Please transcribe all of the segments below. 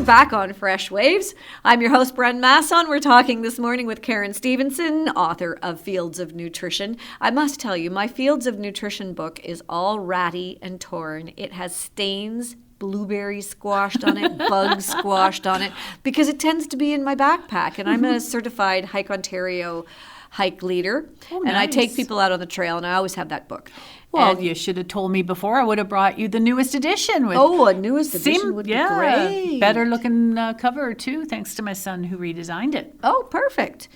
back on Fresh Waves. I'm your host, Brenda Masson. We're talking this morning with Karen Stephenson, author of Fields of Nutrition. I must tell you, my Fields of Nutrition book is all ratty and torn. It has stains, blueberries squashed on it, bugs squashed on it, because it tends to be in my backpack. And I'm a certified Hike Ontario hike leader. Oh, and nice. I take people out on the trail, and I always have that book. Well, And- you should have told me before. I would have brought you the newest edition. With a newest edition would be great. Better looking cover too, thanks to my son who redesigned it. Oh, perfect.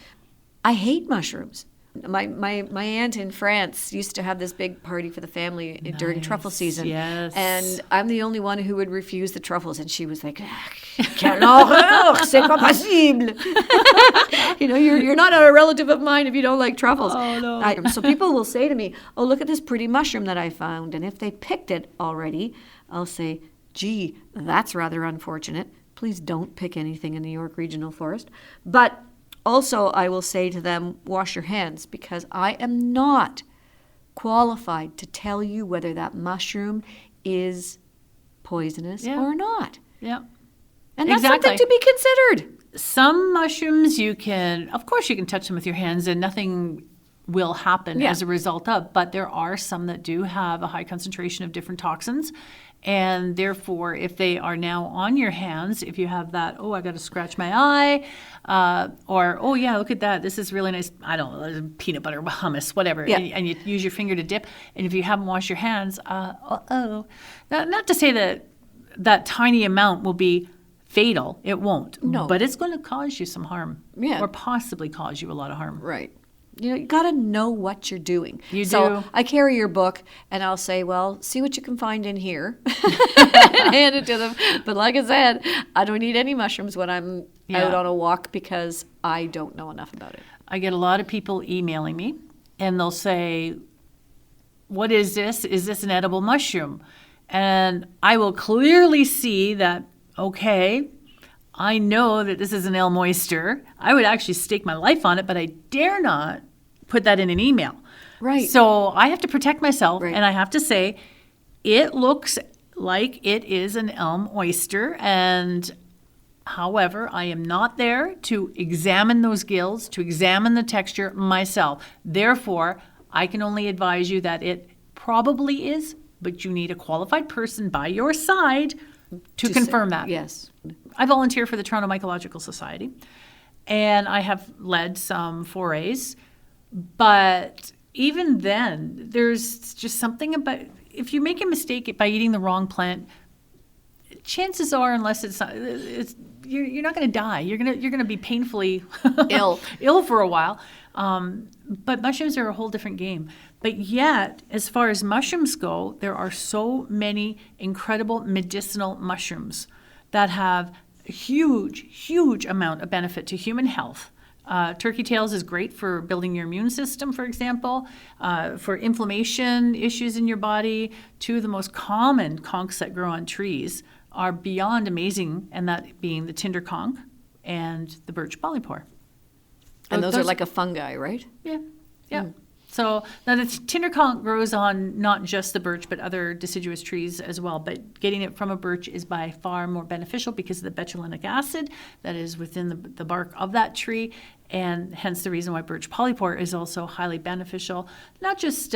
I hate mushrooms. My aunt in France used to have this big party for the family during truffle season. Yes. And I'm the only one who would refuse the truffles. And she was like, quelle horreur, c'est pas possible. You're not a relative of mine if you don't like truffles. Oh, no. So people will say to me, oh, look at this pretty mushroom that I found. And if they picked it already, I'll say, gee, that's rather unfortunate. Please don't pick anything in the York Regional Forest. But also, I will say to them, wash your hands, because I am not qualified to tell you whether that mushroom is poisonous or not. Yeah. And that's something to be considered. Some mushrooms you can touch them with your hands and nothing will happen as a result of, but there are some that do have a high concentration of different toxins. And therefore, if they are now on your hands, if you have that, oh, I got to scratch my eye, or, oh, yeah, look at that. This is really nice. I don't know, peanut butter, hummus, whatever. Yeah. And you use your finger to dip. And if you haven't washed your hands, not to say that that tiny amount will be fatal. It won't. No. But it's going to cause you some harm. Yeah. Or possibly cause you a lot of harm. Right. You got to know what you're doing. You so do. I carry your book, and I'll say, well, see what you can find in here, and hand it to them. But like I said, I don't eat any mushrooms when I'm out on a walk because I don't know enough about it. I get a lot of people emailing me, and they'll say, what is this? Is this an edible mushroom? And I will clearly see that, okay, I know that this is an elm oyster. I would actually stake my life on it, but I dare not put that in an email. Right. So I have to protect myself, Right. and I have to say, it looks like it is an elm oyster, and however, I am not there to examine those gills, to examine the texture myself. Therefore, I can only advise you that it probably is, but you need a qualified person by your side to confirm that. Yes. I volunteer for the Toronto Mycological Society, and I have led some forays. But even then, there's just something about, if you make a mistake by eating the wrong plant, chances are, unless you're not going to die. You're going to be painfully ill for a while. But mushrooms are a whole different game. But yet, as far as mushrooms go, there are so many incredible medicinal mushrooms that have a huge, huge amount of benefit to human health. Turkey tails is great for building your immune system, for example, for inflammation issues in your body. Two of the most common conchs that grow on trees are beyond amazing, and that being the tinder conch and the birch polypore. And those are like a fungi, right? Yeah. So now the tinder conch grows on not just the birch, but other deciduous trees as well. But getting it from a birch is by far more beneficial because of the betulinic acid that is within the bark of that tree, and hence the reason why birch polypore is also highly beneficial, not just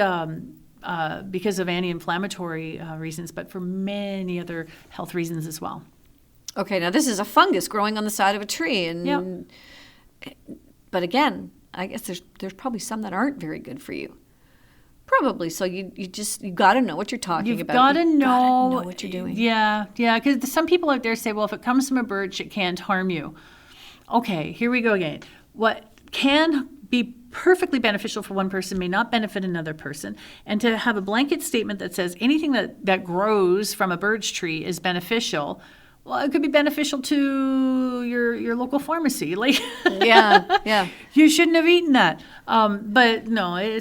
because of anti-inflammatory reasons, but for many other health reasons as well. Okay, now this is a fungus growing on the side of a tree, and but again, I guess there's probably some that aren't very good for you. Probably. So you got to know what you're talking about. You've got to know what you're doing. Yeah, because some people out there say, well, if it comes from a birch, it can't harm you. Okay, here we go again. What can be perfectly beneficial for one person may not benefit another person. And to have a blanket statement that says anything that grows from a birch tree is beneficial, well, it could be beneficial to your local pharmacy. Like, yeah. You shouldn't have eaten that. But no,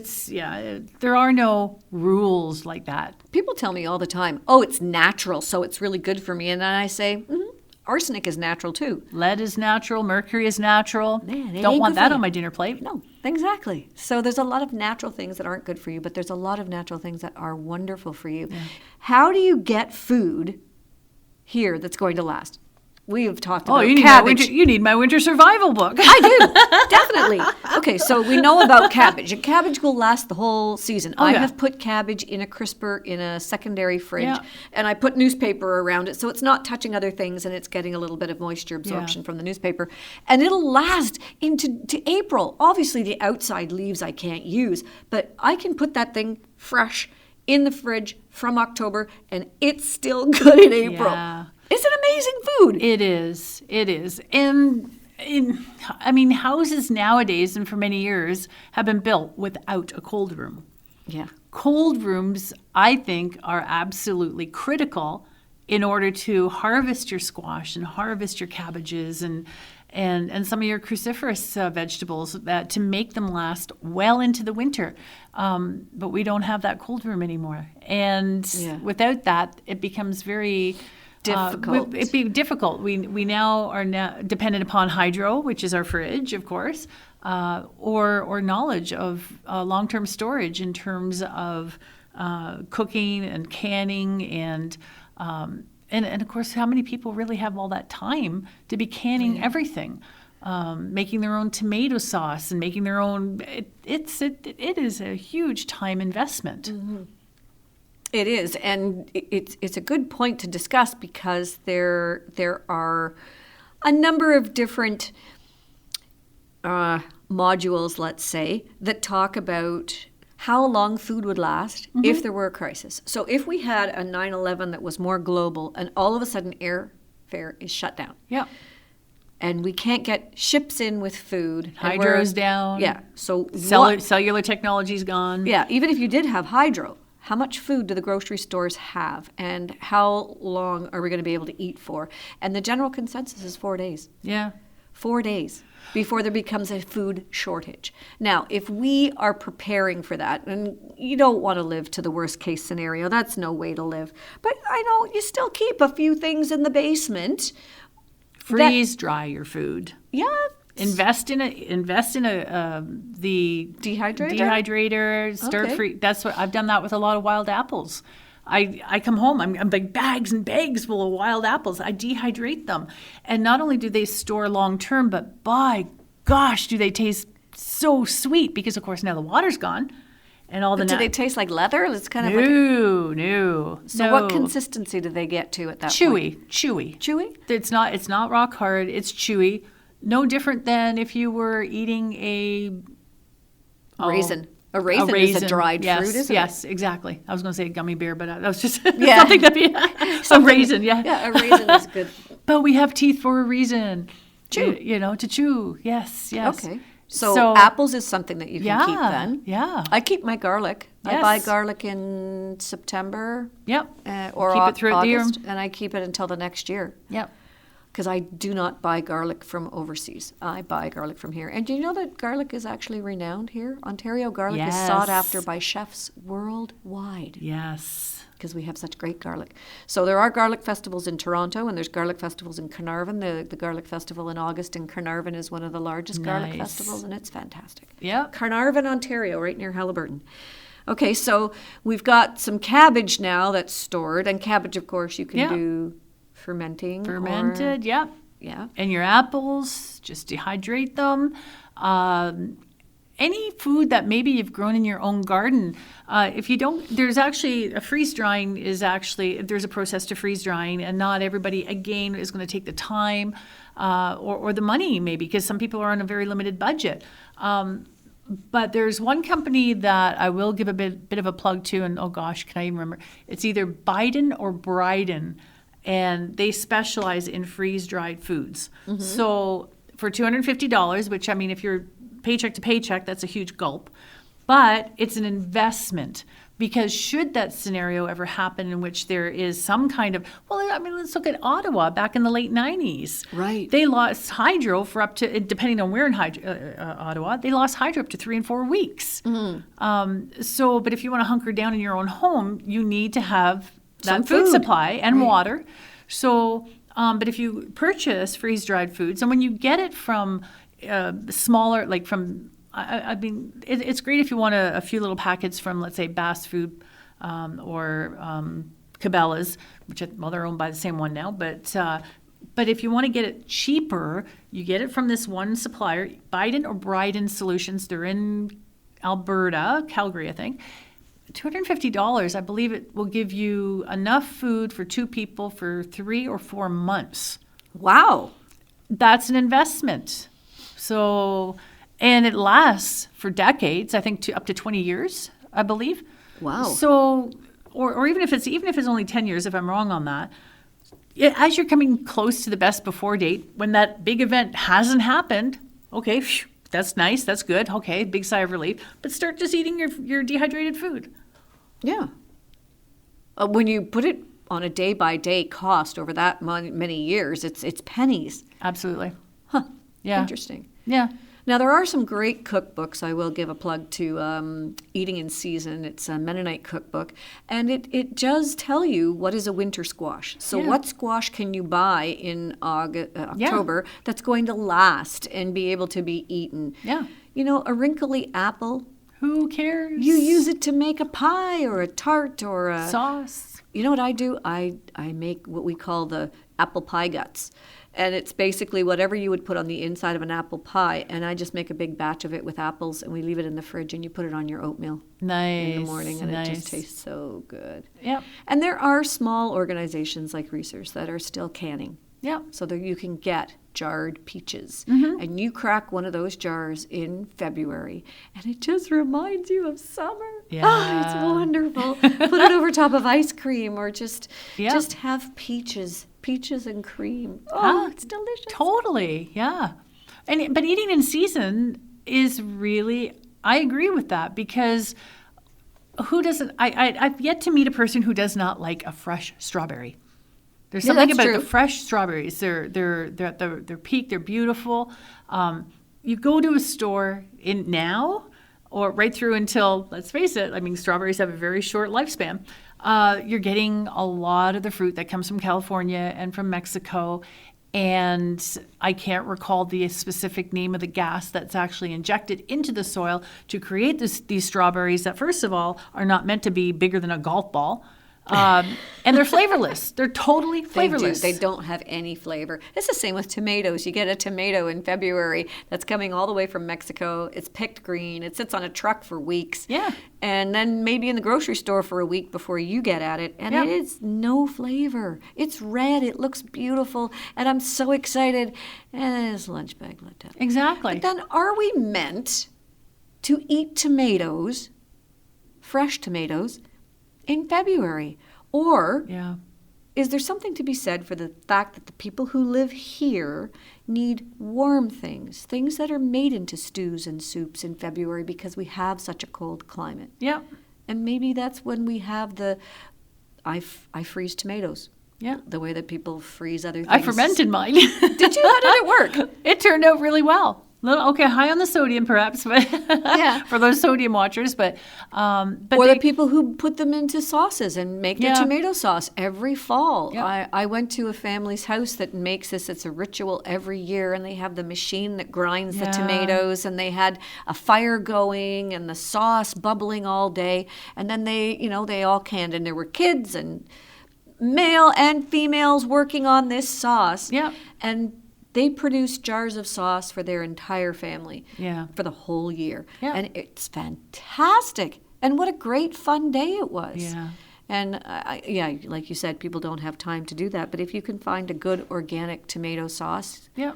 there are no rules like that. People tell me all the time, oh, it's natural, so it's really good for me. And then I say, arsenic is natural too. Lead is natural. Mercury is natural. Man, don't want that on my dinner plate. No, exactly. So there's a lot of natural things that aren't good for you, but there's a lot of natural things that are wonderful for you. Yeah. How do you get food here that's going to last? we have talked Oh, about you need cabbage. you need my winter survival book. I do, definitely. Okay, so we know about cabbage. And cabbage will last the whole season. I yeah. have put cabbage in a crisper in a secondary fridge, Yeah. and I put newspaper around it so it's not touching other things and it's getting a little bit of moisture absorption from the newspaper. And it'll last to April. Obviously, the outside leaves I can't use, but I can put that thing fresh in the fridge from October, and it's still good in April. Yeah. It's an amazing food. It is. It is. And I mean, houses nowadays and for many years have been built without a cold room. Yeah. Cold rooms, I think, are absolutely critical in order to harvest your squash and harvest your cabbages and some of your cruciferous vegetables to make them last well into the winter. But we don't have that cold room anymore. And without that, it becomes very difficult. It'd be difficult. We now are dependent upon hydro, which is our fridge, of course, or knowledge of long-term storage in terms of cooking and canning and of course, how many people really have all that time to be canning everything, making their own tomato sauce and making their own. It is a huge time investment. Mm-hmm. It is, and it's a good point to discuss because there are a number of different modules, let's say, that talk about how long food would last if there were a crisis. So if we had a 9/11 that was more global and all of a sudden airfare is shut down. Yeah. And we can't get ships in with food. Hydro's down. Yeah. So cellular technology's gone. Yeah. Even if you did have hydro, how much food do the grocery stores have? And how long are we going to be able to eat for? And the general consensus is 4 days. Yeah. 4 days before there becomes a food shortage. Now, if we are preparing for that, and you don't want to live to the worst case scenario, that's no way to live. But I know you still keep a few things in the basement. Freeze dry your food. Yeah. Invest in the dehydrator. Start free. That's what I've done that with a lot of wild apples. I come home, I'm like bags and bags full of wild apples. I dehydrate them. And not only do they store long term, but by gosh, do they taste so sweet because of course now the water's gone. And all the do they taste like leather? It's kind of no. So what consistency do they get to at that point? Chewy. It's not rock hard, it's chewy. No different than if you were eating a raisin. A raisin is a dried fruit, isn't it? Yes, exactly. I was going to say a gummy bear, but that was just something that be a raisin. Yeah, yeah, a raisin is good. But we have teeth for a reason. Chew, to chew. Yes. Okay. So apples is something that you can keep then. Yeah. I keep my garlic. Yes. I buy garlic in September. Yep. Or keep it throughout August, the year. and I keep it until the next year. Yep. Because I do not buy garlic from overseas. I buy garlic from here. And do you know that garlic is actually renowned here? Ontario garlic is sought after by chefs worldwide. Yes. Because we have such great garlic. So there are garlic festivals in Toronto, and there's garlic festivals in Carnarvon. The garlic festival in August in Carnarvon is one of the largest garlic festivals, and it's fantastic. Yeah. Carnarvon, Ontario, right near Haliburton. Okay, so we've got some cabbage now that's stored, and cabbage, of course, you can do fermented, yeah. And your apples, just dehydrate them. Any food that maybe you've grown in your own garden, if you don't, there's actually there's a process to freeze drying, and not everybody, again, is going to take the time or the money maybe, because some people are on a very limited budget. But there's one company that I will give a bit of a plug to, and oh gosh, can I even remember? It's either Biden or Bryden. And they specialize in freeze-dried foods. Mm-hmm. So for $250, which, I mean, if you're paycheck to paycheck, that's a huge gulp. But it's an investment, because should that scenario ever happen in which there is some kind of, let's look at Ottawa back in the late 90s. Right. They lost hydro for up to, depending on where in Ottawa, they lost hydro up to 3 and 4 weeks. Mm-hmm. But if you want to hunker down in your own home, you need to have that food supply and water. So, but if you purchase freeze-dried foods, and when you get it from smaller, like from, it's great if you want a few little packets from, let's say, Bass Food or Cabela's, which they're owned by the same one now, but But if you want to get it cheaper, you get it from this one supplier, Biden or Bryden Solutions. They're in Alberta, Calgary, I think. $250, I believe it will give you enough food for 2 people for 3 or 4 months. Wow. That's an investment. So, and it lasts for decades, I think up to 20 years, I believe. Wow. So, or even if it's only 10 years, if I'm wrong on that, as you're coming close to the best before date, when that big event hasn't happened, okay, phew, that's nice, that's good, okay, big sigh of relief, but start just eating your dehydrated food. Yeah. When you put it on a day-by-day cost over that many years, it's pennies. Absolutely. Huh. Yeah. Interesting. Yeah. Now, there are some great cookbooks. I will give a plug to Eating in Season. It's a Mennonite cookbook. And it does tell you what is a winter squash. So what squash can you buy in October that's going to last and be able to be eaten? Yeah. You know, a wrinkly apple. Who cares? You use it to make a pie or a tart or a... sauce. You know what I do? I make what we call the apple pie guts. And it's basically whatever you would put on the inside of an apple pie. And I just make a big batch of it with apples, and we leave it in the fridge, and you put it on your oatmeal in the morning, and it just tastes so good. Yep. And there are small organizations like Research that are still canning. Yep. So that you can get jarred peaches. And you crack one of those jars in February, and it just reminds you of summer. Yeah. It's wonderful. Put it over top of ice cream, or just have peaches and cream. Oh, it's delicious. Totally, yeah. But eating in season is really, I agree with that, because who doesn't, I've yet to meet a person who does not like a fresh strawberry. There's something about the fresh strawberries. They're at their peak. They're beautiful. You go to a store now, or right through until, let's face it, I mean, strawberries have a very short lifespan. You're getting a lot of the fruit that comes from California and from Mexico. And I can't recall the specific name of the gas that's actually injected into the soil to create these strawberries that, first of all, are not meant to be bigger than a golf ball. And they're flavorless. They're totally flavorless. They don't have any flavor. It's the same with tomatoes. You get a tomato in February that's coming all the way from Mexico. It's picked green. It sits on a truck for weeks. Yeah. And then maybe in the grocery store for a week before you get at it. And it is no flavor. It's red. It looks beautiful. And I'm so excited. And it's lunch bag let out. Exactly. But then are we meant to eat tomatoes, fresh tomatoes, in February? Or is there something to be said for the fact that the people who live here need warm things that are made into stews and soups in February because we have such a cold climate? Yeah. And maybe that's when we have I freeze tomatoes. Yeah. The way that people freeze other things. I fermented mine. Did you? How did it work? It turned out really well. High on the sodium perhaps, but for those sodium watchers, but the people who put them into sauces and make their tomato sauce every fall. Yeah. I went to a family's house that makes this. It's a ritual every year, and they have the machine that grinds the tomatoes, and they had a fire going and the sauce bubbling all day, and then they all canned, and there were kids and male and females working on this sauce. Yeah. And they produce jars of sauce for their entire family for the whole year. Yeah. And it's fantastic. And what a great fun day it was. Yeah. And like you said, people don't have time to do that. But if you can find a good organic tomato sauce, you're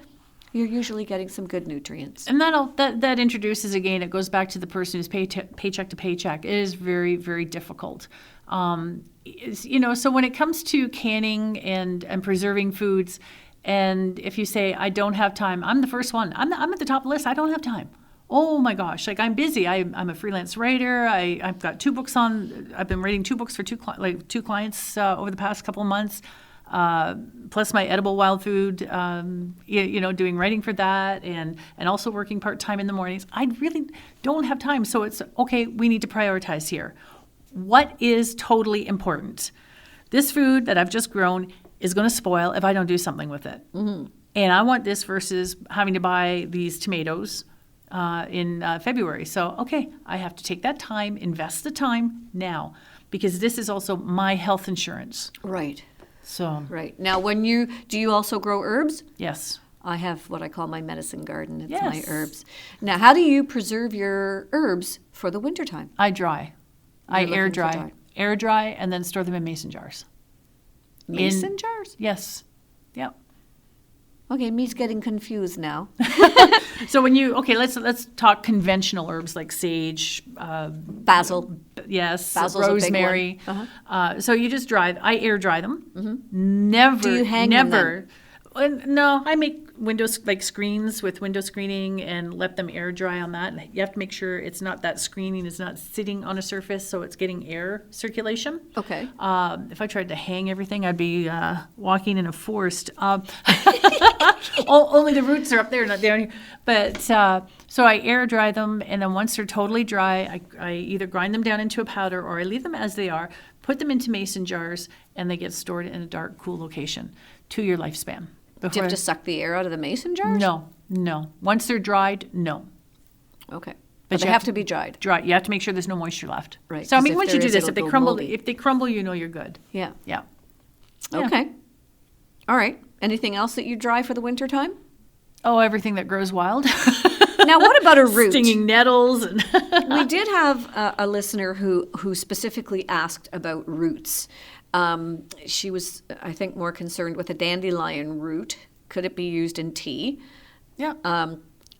usually getting some good nutrients. And that introduces, again, it goes back to the person who's paycheck to paycheck. It is very, very difficult. So when it comes to canning and preserving foods, and if you say, I don't have time, I'm the first one. I'm at the top of the list. I don't have time. Oh my gosh, I'm busy. I'm a freelance writer. I've got 2 books I've been writing 2 books for two clients over the past couple of months, plus my edible wild food, doing writing for that, and also working part-time in the mornings. I really don't have time. So it's, okay, we need to prioritize here. What is totally important? This food that I've just grown is going to spoil if I don't do something with it. Mm-hmm. And I want this versus having to buy these tomatoes in February. So, okay, I have to take that time, invest the time now, because this is also my health insurance. Right. So, Right. Now, do you also grow herbs? yes. I have what I call my medicine garden. It's Yes. my herbs. Now, how do you preserve your herbs for the wintertime? I dry. I You're air looking for dry. dry. Air dry and then store them in mason jars. Mason jars? Yes. Yep. Okay, me's getting confused now. So let's talk conventional herbs like sage, Basil. yes, Basil's a big rosemary. one. Uh-huh. So you just I air dry them. Never. Do you hang them never. No, I make windows like screens with window screening and let them air dry on that. And you have to make sure it's not that screening is not sitting on a surface, so it's getting air circulation. Okay. If I tried to hang everything, I'd be walking in a forest. Only the roots are up there, not down here. But so I air dry them, and then once they're totally dry, I either grind them down into a powder or I leave them as they are, put them into mason jars, and they get stored in a dark, cool location. 2-year lifespan. Do you have to suck the air out of the mason jars? No. Once they're dried, no. Okay. But they have to be dried. Dry. You have to make sure there's no moisture left. Right, So I 'cause mean, if once there you do is, this, it'll if they go crumble, moldy. you know you're good. Yeah. Yeah. Okay. All right. Anything else that you dry for the winter time? Oh, everything that grows wild. Now, what about a root? Stinging nettles. And We did have a listener who specifically asked about roots. She was, I think, more concerned with a dandelion root. Could it be used in tea? yeah.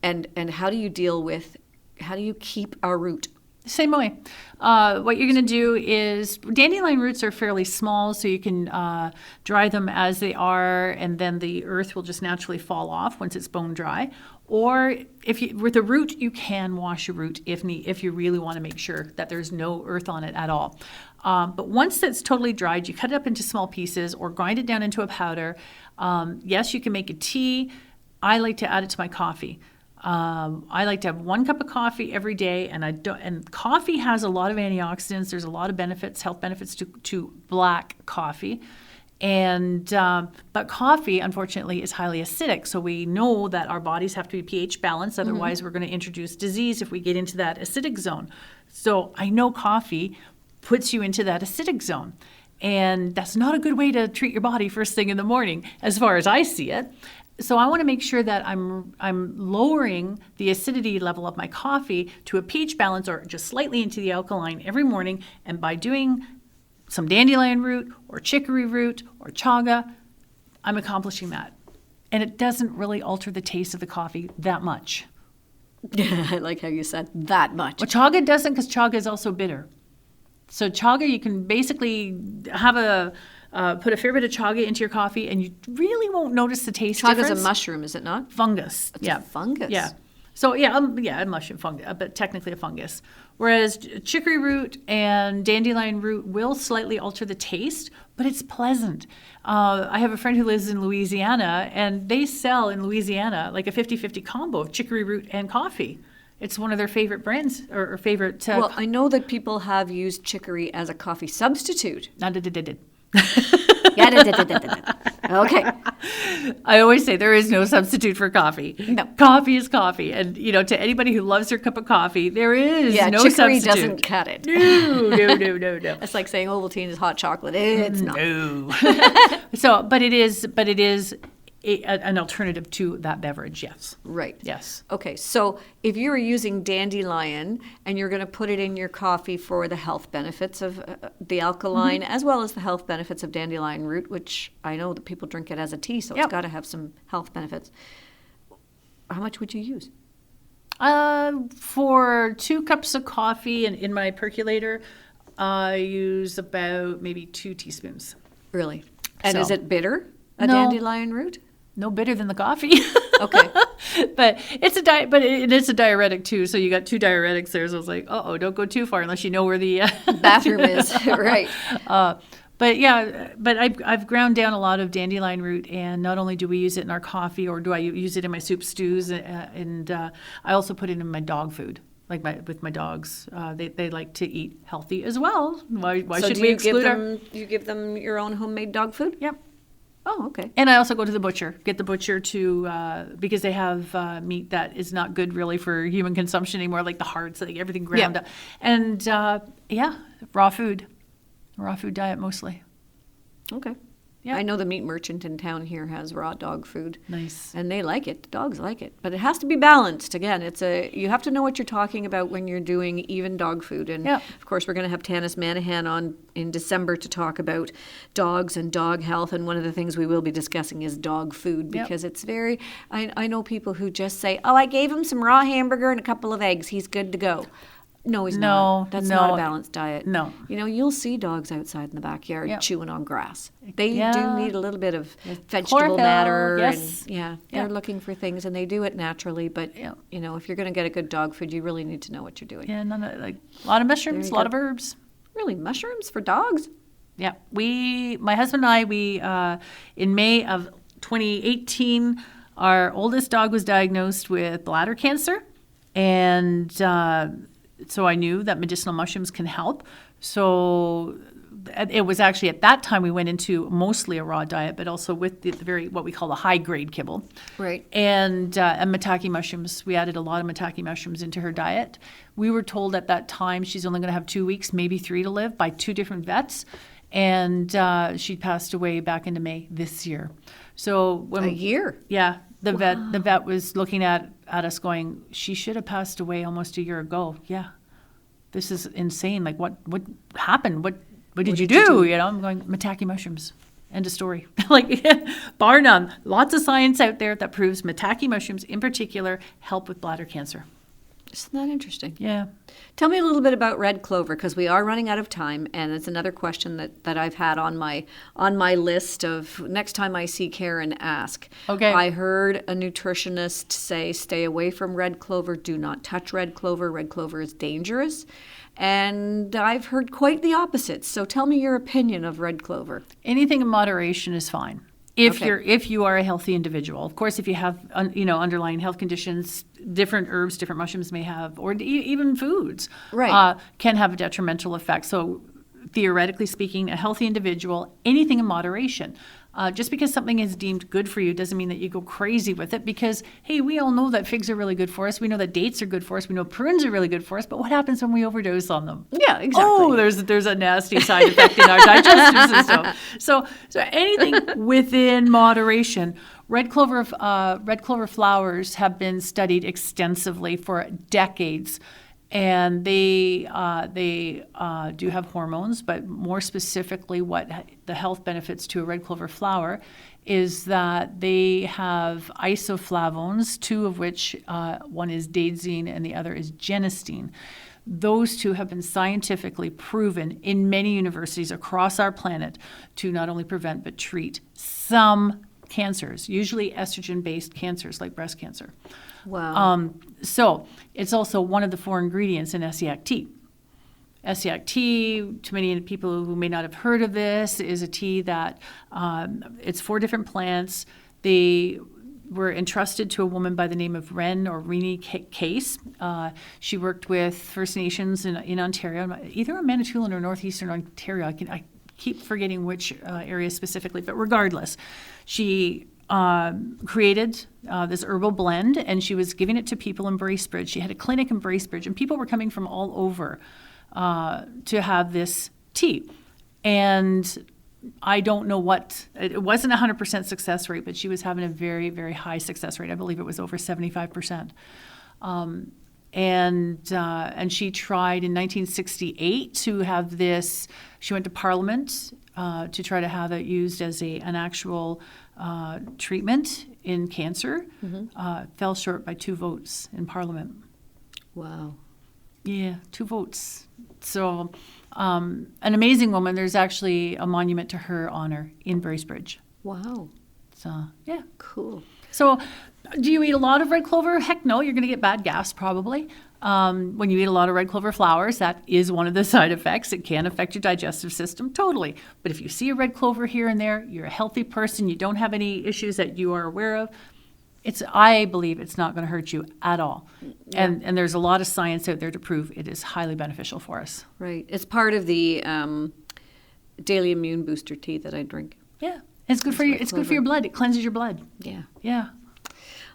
And how do you keep a root? Same way. What you're going to do is dandelion roots are fairly small, so you can dry them as they are, and then the earth will just naturally fall off once it's bone dry. Or with a root, you can wash a root if you really want to make sure that there's no earth on it at all. But once it's totally dried, you cut it up into small pieces or grind it down into a powder. Yes, you can make a tea. I like to add it to my coffee. I like to have 1 cup of coffee every day, and coffee has a lot of antioxidants. There's a lot of benefits, health benefits to black coffee. And but coffee, unfortunately, is highly acidic. So we know that our bodies have to be pH balanced. Otherwise, we're going to introduce disease if we get into that acidic zone. So I know coffee puts you into that acidic zone. And that's not a good way to treat your body first thing in the morning, as far as I see it. So I want to make sure that I'm lowering the acidity level of my coffee to a pH balance or just slightly into the alkaline every morning. And by doing some dandelion root or chicory root or chaga, I'm accomplishing that. And it doesn't really alter the taste of the coffee that much. I like how you said that much. Well, chaga doesn't, because chaga is also bitter. So chaga, you can basically have put a fair bit of chaga into your coffee, and you really won't notice the taste difference. Chaga's a mushroom, is it not? Fungus. It's a fungus. Yeah. So a mushroom fungus, but technically a fungus. Whereas chicory root and dandelion root will slightly alter the taste, but it's pleasant. I have a friend who lives in Louisiana, and they sell in Louisiana like a 50-50 combo of chicory root and coffee. It's one of their favorite brands or favorite. Well, I know that people have used chicory as a coffee substitute. Okay. I always say there is no substitute for coffee. No. Coffee is coffee. And, to anybody who loves their cup of coffee, there is no chicory substitute. Doesn't cut it. No. It's like saying Ovaltine is hot chocolate. It's not. No. But it is an alternative to that beverage, yes. Right. Yes. Okay, so if you were using dandelion and you're going to put it in your coffee for the health benefits of the alkaline, as well as the health benefits of dandelion root, which I know that people drink it as a tea, so it's got to have some health benefits. How much would you use? For 2 cups of coffee in my percolator, I use about maybe 2 teaspoons. Really? And So- is it bitter, a No. dandelion root? No bitter than the coffee. Okay. But it's a diuretic too. So you got 2 diuretics there. So I was like, don't go too far unless you know where the Bathroom is, right. But I've ground down a lot of dandelion root, and not only do we use it in our coffee, or do I use it in my soup stews, and I also put it in my dog food. Like with my dogs, they like to eat healthy as well. Why So should do we you exclude you give them your own homemade dog food? Yep. Oh, okay. And I also go to the butcher, get the butcher to, because they have meat that is not good really for human consumption anymore, like the hearts, like everything ground up. And raw food diet mostly. Okay. I know the meat merchant in town here has raw dog food. Nice. And they like it. The dogs like it. But it has to be balanced. Again, you have to know what you're talking about when you're doing even dog food. And of course, we're going to have Tanis Manahan on in December to talk about dogs and dog health. And one of the things we will be discussing is dog food, because it's very, I know people who just say, oh, I gave him some raw hamburger and a couple of eggs. He's good to go. No, he's not. That's not a balanced diet. No. You'll see dogs outside in the backyard chewing on grass. They do need a little bit of vegetable matter. Yes. And they're looking for things, and they do it naturally. But, if you're going to get a good dog food, you really need to know what you're doing. Yeah, a lot of mushrooms, a lot of herbs. Really? Mushrooms for dogs? Yeah. My husband and I, in May of 2018, our oldest dog was diagnosed with bladder cancer. And so I knew that medicinal mushrooms can help. So it was actually at that time we went into mostly a raw diet, but also with the very, what we call the high grade kibble. Right. And maitake mushrooms. We added a lot of maitake mushrooms into her diet. We were told at that time she's only going to have 2 weeks, maybe 3 to live, by 2 different vets. And she passed away back into May this year. So a year? Yeah. The vet was looking at us going, she should have passed away almost a year ago. Yeah. This is insane. Like, what happened? What did you do? I'm going, maitake mushrooms. End of story. Bar none. Lots of science out there that proves maitake mushrooms in particular help with bladder cancer. Isn't that interesting? Yeah. Tell me a little bit about red clover, because we are running out of time, and it's another question that I've had on my list of next time I see Karen, ask. Okay. I heard a nutritionist say, stay away from red clover, do not touch red clover. Red clover is dangerous. And I've heard quite the opposite. So tell me your opinion of red clover. Anything in moderation is fine. If you are a healthy individual. Of course, if you have underlying health conditions, different herbs, different mushrooms may have, or even foods, can have a detrimental effect. So theoretically speaking, a healthy individual, anything in moderation. Just because something is deemed good for you doesn't mean that you go crazy with it, because, hey, we all know that figs are really good for us. We know that dates are good for us. We know prunes are really good for us. But what happens when we overdose on them? Yeah, exactly. Oh, there's a nasty side effect in our digestive system. So anything within moderation. Red clover flowers have been studied extensively for decades. And they do have hormones, but more specifically what the health benefits to a red clover flower is that they have isoflavones, 2 of which, one is daidzein and the other is genistein. Those 2 have been scientifically proven in many universities across our planet to not only prevent but treat some cancers, usually estrogen-based cancers like breast cancer. Wow. So it's also one of the 4 ingredients in Essiac tea. Essiac tea, to many people who may not have heard of this, is a tea that it's 4 different plants. They were entrusted to a woman by the name of Rennie Case. She worked with First Nations in Ontario, either in Manitoulin or northeastern Ontario. I keep forgetting which area specifically, but regardless, she created this herbal blend, and she was giving it to people in Bracebridge. She had a clinic in Bracebridge, and people were coming from all over to have this tea. And I don't know it wasn't 100% success rate, but she was having a very, very high success rate. I believe it was over 75%. And she tried in 1968 to have this. She went to Parliament to try to have it used as an actual treatment in cancer. Fell short by 2 votes in Parliament. Wow. Yeah, 2 votes. So an amazing woman. There's actually a monument to her honor in Bracebridge. Wow. So, yeah. Cool. So do you eat a lot of red clover? Heck no, you're going to get bad gas probably. When you eat a lot of red clover flowers, that is one of the side effects. It can affect your digestive system, totally. But if you see a red clover here and there, you're a healthy person, you don't have any issues that you are aware of, I believe it's not going to hurt you at all. Yeah. And there's a lot of science out there to prove it is highly beneficial for us. Right. It's part of the daily immune booster tea that I drink. Yeah. It's good for you. It's good for your blood. It cleanses your blood. Yeah. Yeah.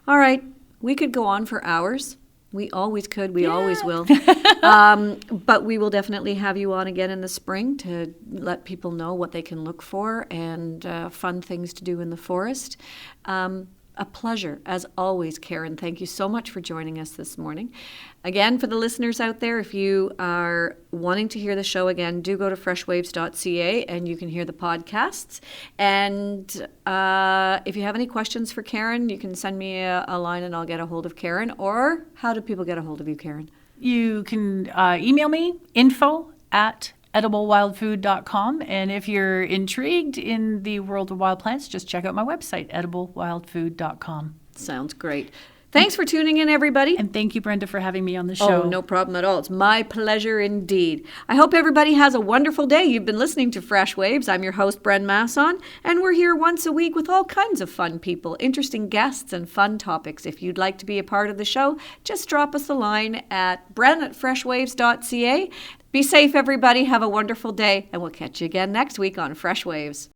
All right. We could go on for hours. We always could. We always will. But we will definitely have you on again in the spring to let people know what they can look for and fun things to do in the forest. A pleasure, as always, Karen. Thank you so much for joining us this morning. Again, for the listeners out there, if you are wanting to hear the show again, do go to freshwaves.ca and you can hear the podcasts. And if you have any questions for Karen, you can send me a line and I'll get a hold of Karen. Or how do people get a hold of you, Karen? You can email me, info@ediblewildfood.com. And if you're intrigued in the world of wild plants, just check out my website, ediblewildfood.com. Sounds great. Thanks for tuning in, everybody. And thank you, Brenda, for having me on the show. Oh, no problem at all. It's my pleasure indeed. I hope everybody has a wonderful day. You've been listening to Fresh Waves. I'm your host, Brenda Masson, and we're here once a week with all kinds of fun people, interesting guests, and fun topics. If you'd like to be a part of the show, just drop us a line at bren@freshwaves.ca. Be safe, everybody. Have a wonderful day, and we'll catch you again next week on Fresh Waves.